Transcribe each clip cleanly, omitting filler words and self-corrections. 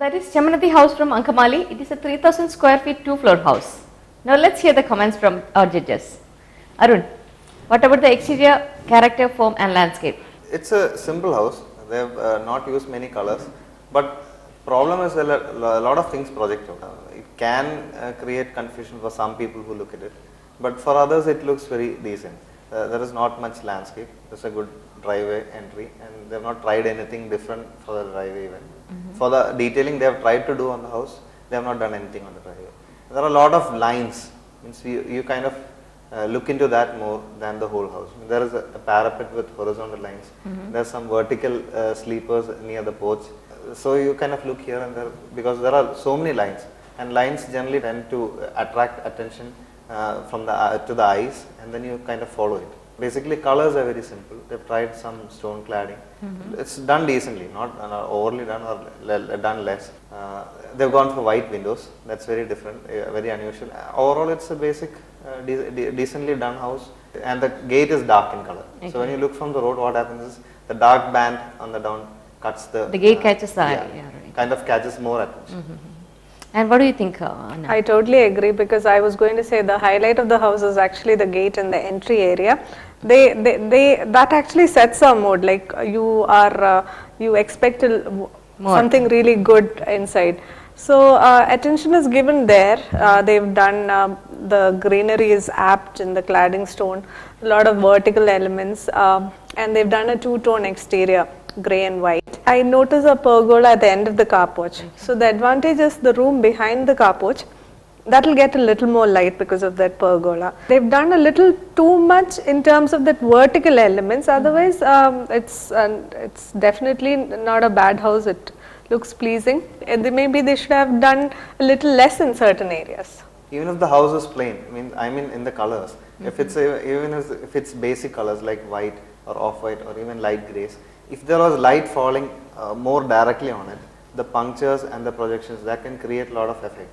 That is Chemmanam house from Ankamali. It is a 3000 square feet 2-floor house. Now let's hear the comments from our judges. Arun, what about the exterior, character, form and landscape? It's a simple house. They have not used many colors, but problem is a lot of things project out. It can create confusion for some people who look at it, but for others it looks very decent. There is not much landscape. There's a good driveway entry, and they have not tried anything different for the driveway even. For the detailing they have tried to do on the house, they have not done anything on the driveway. There are a lot of lines. Means you kind of look into that more than the whole house. There is a parapet with horizontal lines. There are some vertical sleepers near the porch. So you kind of look here and there because there are so many lines, and lines generally tend to attract attention from the to the eyes, and then you kind of follow it. Basically colors are very simple. They've tried some stone cladding. It's done decently, not overly done or done less. They've gone for white windows. That's very different, very unusual. Overall it's a basic decently done house, and the gate is dark in color. Okay. So when you look from the road, what happens is the dark band on the down cuts the gate catches the eye. Yeah, right. Kind of catches more attention. And what do you think, Anna? I totally agree, because I was going to say the highlight of the house is actually the gate and the entry area. That actually sets a mood, like you expect something really good inside. So attention is given there. They've done the greenery is apt in the cladding stone, a lot of vertical elements, and they've done a two-tone exterior, grey and white. I notice a pergola at the end of the car porch. So the advantage is the room behind the car porch, that will get a little more light because of that pergola. They've done a little too much in terms of that vertical elements. Otherwise, it's definitely not a bad house. It looks pleasing. Maybe they should have done a little less in certain areas. Even if the house is plain, I mean in the colors. If it's even if it's basic colors like white or off-white or even light grays, if there was light falling more directly on it, the punctures and the projections, that can create a lot of effect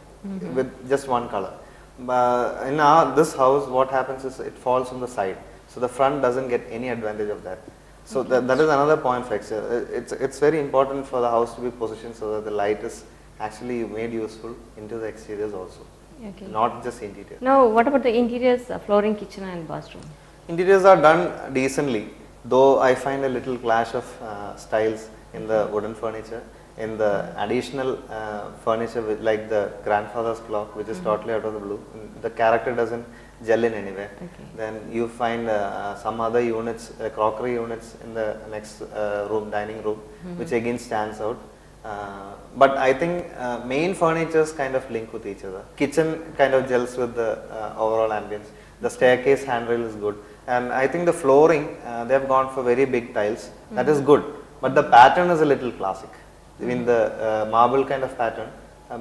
with just one color. But in this house, what happens is it falls from the side, so the front doesn't get any advantage of that. So that is another point factor. It's very important for the house to be positioned so that the light is actually made useful into the exteriors also, not just interior. Now, what about the interiors, flooring, kitchen and bathroom? Interiors are done decently, though I find a little clash of styles in the wooden furniture. In the additional furniture like the grandfather's clock, which is totally out of the blue, the character doesn't gel in anywhere. Then you find some other units, crockery units in the next room, dining room, which again stands out. But I think main furnitures kind of link with each other. Kitchen kind of gels with the overall ambience. The staircase handrail is good, and I think the flooring, they have gone for very big tiles. That is good, but the pattern is a little classic. I mean the marble kind of pattern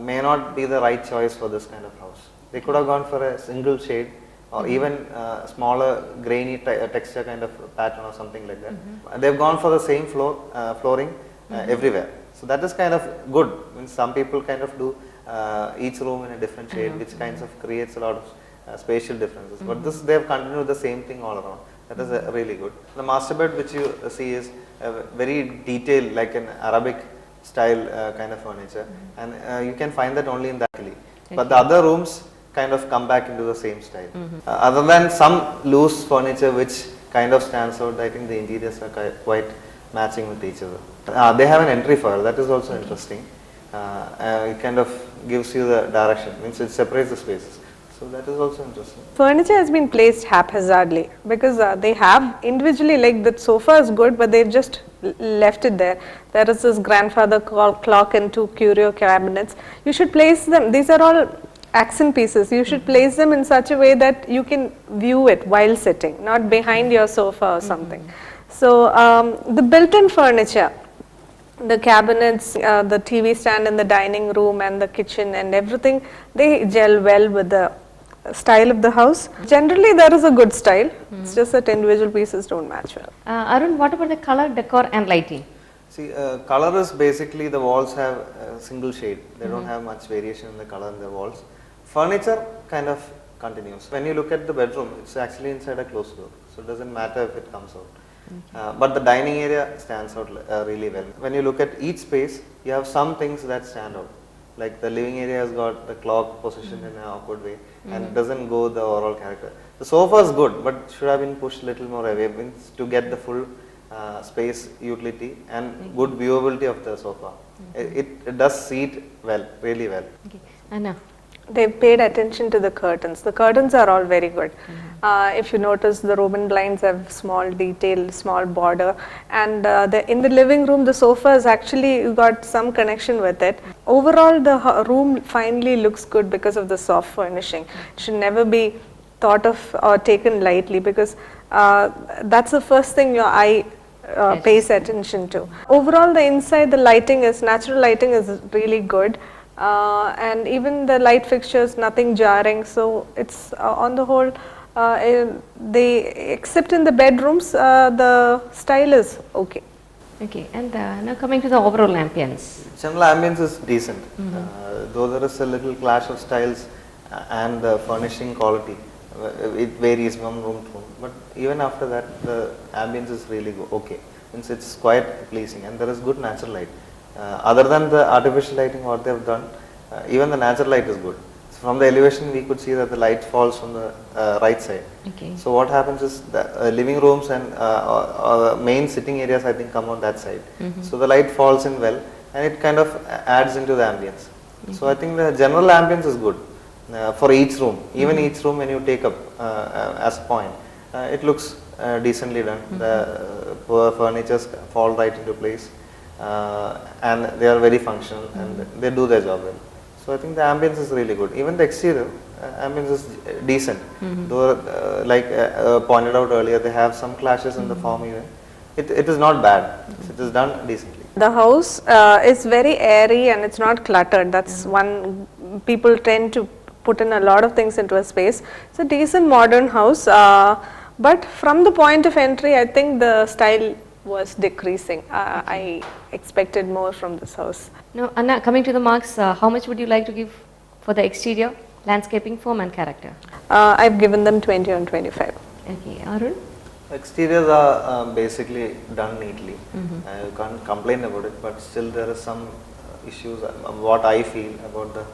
may not be the right choice for this kind of house. They could have gone for a single shade or even smaller grainy texture kind of pattern or something like that. They've gone for the same flooring everywhere. So that is kind of good. I mean, some people kind of do each room in a different shade, which kinds of creates a lot of spatial differences. But this, they have continued the same thing all around. That is really good. The master bed which you see is very detailed, like an Arabic style kind of furniture, and you can find that only in the alley. But the other rooms kind of come back into the same style. Other than some loose furniture which kind of stands out, I think the interiors are quite matching with each other. They have an entry file, that is also interesting. It kind of gives you the direction, means it separates the spaces. So that is also interesting. Furniture has been placed haphazardly because they have individually, like the sofa is good, but they've just left it there. There is this grandfather clock and two curio cabinets. You should place them, these are all accent pieces. You should place them in such a way that you can view it while sitting, not behind your sofa or something. So the built-in furniture, the cabinets, the TV stand in the dining room and the kitchen and everything, they gel well with the style of the house. Generally there is a good style, it's just that individual pieces don't match well. Arun, what about the color, decor and lighting? See, color is basically the walls have a single shade. They don't have much variation in the color in the walls. Furniture kind of continues. When you look at the bedroom, it's actually inside a closed door, so it doesn't matter if it comes out. But the dining area stands out really well. When you look at each space, you have some things that stand out. Like the living area has got the clock positioned in an awkward way and doesn't go the overall character. The sofa is good, but should have been pushed a little more away to get the full space utility and good viewability of the sofa. It does seat well, really well. Okay. Anna. They've paid attention to the curtains. The curtains are all very good. If you notice, the Roman blinds have small detail, small border, and in the living room, the sofa has actually got some connection with it. Overall, the room finally looks good because of the soft furnishing. It should never be thought of or taken lightly, because that's the first thing your eye pays attention to. Overall, the inside, the natural lighting is really good. And even the light fixtures, nothing jarring, so it's on the whole, except in the bedrooms, the style is okay. Okay, and now coming to the overall ambience. General ambience is decent, though there is a little clash of styles and the furnishing quality. It varies from room to room, but even after that, the ambience is really okay. It's quite pleasing, and there is good natural light. Other than the artificial lighting what they have done, even the natural light is good. So from the elevation we could see that the light falls from the right side. Okay. So what happens is the living rooms and main sitting areas I think come on that side. So the light falls in well and it kind of adds into the ambience. So I think the general ambience is good for each room. Even each room when you take up as a point, it looks decently done. The furnitures fall right into place. And they are very functional and they do their job well. So I think the ambience is really good. Even the exterior ambience is decent. Though like pointed out earlier, they have some clashes in the form even. It is not bad. It is done decently. The house is very airy and it's not cluttered. That's one, people tend to put in a lot of things into a space. It's a decent modern house, but from the point of entry, I think the style was decreasing. I expected more from this house. Now, Anna, coming to the marks, how much would you like to give for the exterior, landscaping, form and character? I've given them 20 on 25. Okay, Arun? Exteriors are basically done neatly. You can't complain about it, but still there are some issues. What I feel about the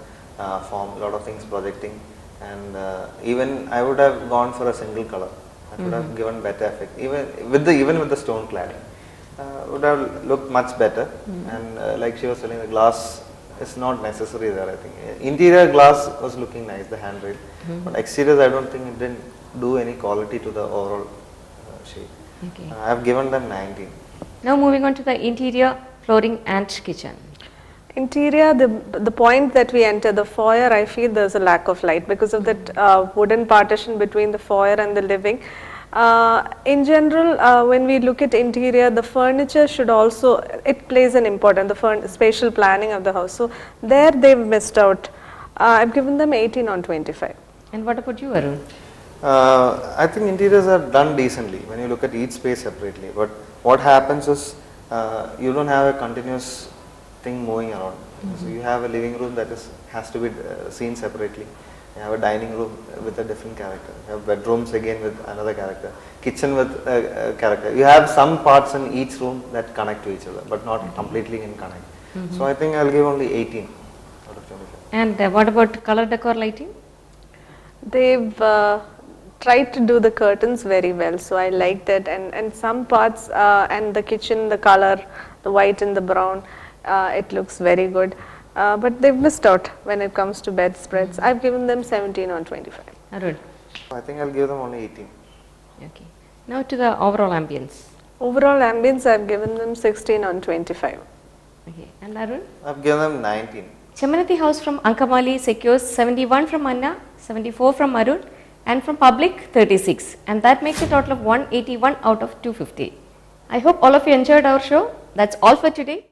form, a lot of things projecting, and even I would have gone for a single color. That would have given better effect. Even with the stone cladding, would have looked much better. And like she was telling, the glass is not necessary there. I think interior glass was looking nice, the handrail, but exteriors I don't think it didn't do any quality to the overall shape. Okay. I have given them 19. Now moving on to the interior, flooring and kitchen. Interior, the point that we enter, the foyer, I feel there's a lack of light because of that wooden partition between the foyer and the living. In general, when we look at interior, the furniture should also, it plays an important, the spatial planning of the house. So there they've missed out. I've given them 18 on 25. And what about you, Arun? I think interiors are done decently when you look at each space separately. But what happens is you don't have a continuous thing moving around. So you have a living room that has to be seen separately. You have a dining room with a different character. You have bedrooms again with another character. Kitchen with a character. You have some parts in each room that connect to each other, but not completely in connect. So I think I'll give only 18 out of 25. And what about color decor lighting? They've tried to do the curtains very well, so I liked it. And some parts and the kitchen, the color, the white and the brown, it looks very good. But they've missed out when it comes to bedspreads. I've given them 17 on 25. Arun? I think I'll give them only 18. Okay. Now to the overall ambience. Overall ambience, I've given them 16 on 25. Okay. And Arun? I've given them 19. Chemmanam house from Ankamali secures 71 from Anna, 74 from Arun, and from public 36. And that makes a total of 181 out of 250. I hope all of you enjoyed our show. That's all for today.